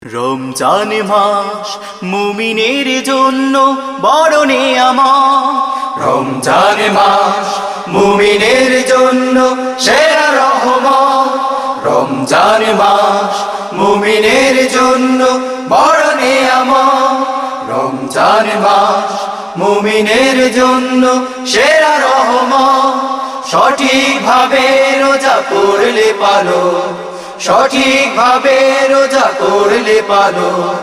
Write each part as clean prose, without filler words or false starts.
রমজান মাস মুমিনের জন্য বড় নেয়ামত। রমজান মাস মুমিনের জন্য সেরা রহমত। রমজান মাস মুমিনের জন্য বড় নেয়ামত। রমজান মাস মুমিনের জন্য সেরা রহমত। সঠিকভাবে রোজা করলে পালন, সঠিকভাবে রোজা করলে পালন,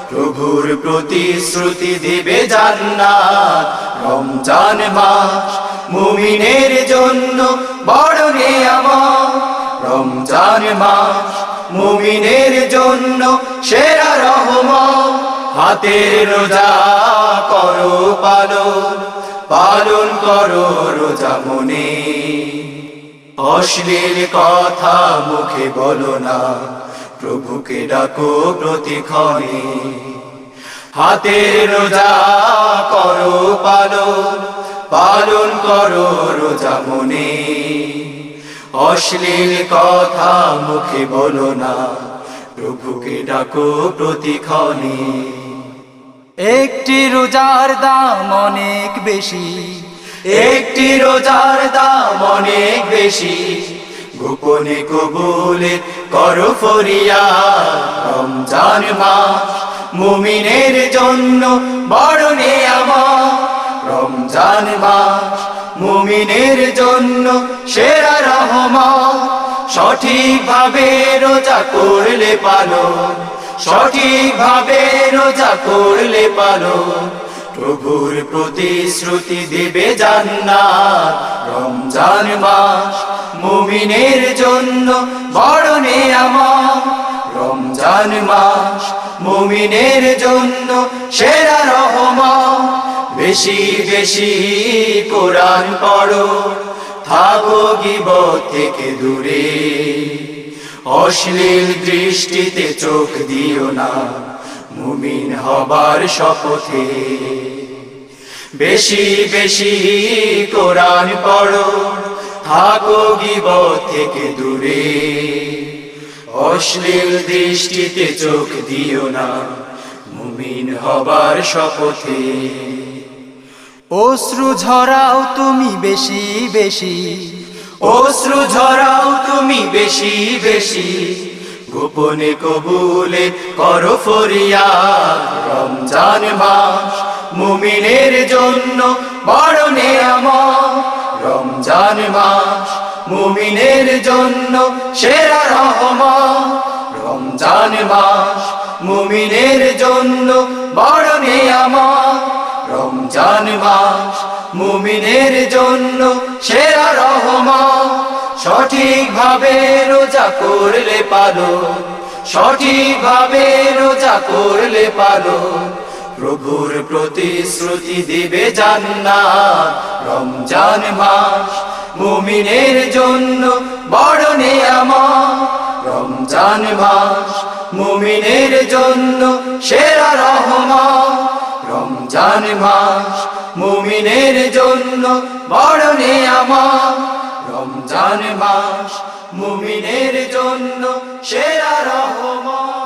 প্রভুর প্রতিশ্রুতি দিবে জান্নাত। রমজান মাস মুমিনের জন্য বড় নেয়ামত। রমজান মাস মুমিনের জন্য সেরা রহমত। হাতের রোজা করো পালন, পালন করো রোজা মনে। অশ্লীল কথা মুখে বলো না, প্রভুকে ডাকো প্রতিক্ষণে। হাতের রোজা করো পালন, পালন করো রোজা মনে। অশ্লীল কথা মুখে বলো না, প্রভুকে ডাকো প্রতিক্ষণে। একটি রোজার দাম অনেক বেশি, একটি রোজার দাম অনেক বেশি, গোপনে কবুলে করো ফরিয়াদ। রমজান মাস মুমিনের জন্য বড় নেয়ামত। রমজান মাস মুমিনের জন্য সেরা রহমত। সঠিকভাবে রোজা করলে পালন, সঠিকভাবে রোজা করলে পালন, প্রভুর প্রতিশ্রুতি দিবে জান্নাত। রমজান মাস মুমিনের জন্য বড় নেয়ামত। রমজান মাস মুমিনের জন্য সেরা রহমত। বেশি বেশি কোরআন পড়ো, থাকো গীবত থেকে দূরে। অশ্লীল দৃষ্টিতে চোখ দিও না, মুমিন হবার শপথে। বেশি বেশি কোরআন পড়ো, থাকো গীবত থেকে দূরে। অশ্লীল দৃষ্টিতে চোখ দিও না, মুমিন হবার শপথে। অশ্রু ঝরাও তুমি বেশি বেশি, অশ্রু ঝরাও তুমি বেশি বেশি, গোপনে কবুলে করো ফরিয়াদ। রমজান মাস মুমিনের জন্য বড় নেয়ামত। রমজান মাস মুমিনের জন্য সেরা রহমত। রমজান মাস মুমিনের জন্য বড় নেয়ামত। রমজান মাস মুমিনের জন্য সেরা রহমত। সঠিকভাবে রোজা করলে পালন, সঠিকভাবে রোজা করলে পালন, প্রভুর প্রতিশ্রুতি দিবে জান্নাত। রমজান মাস মুমিনের জন্য বড় নেয়ামত। রমজান মাস মুমিনের জন্য সেরা রহমত। রমজান মাস মুমিনের জন্য বড় নেয়ামত। রমজান মাস মুমিনের জন্য সেরা রহমত।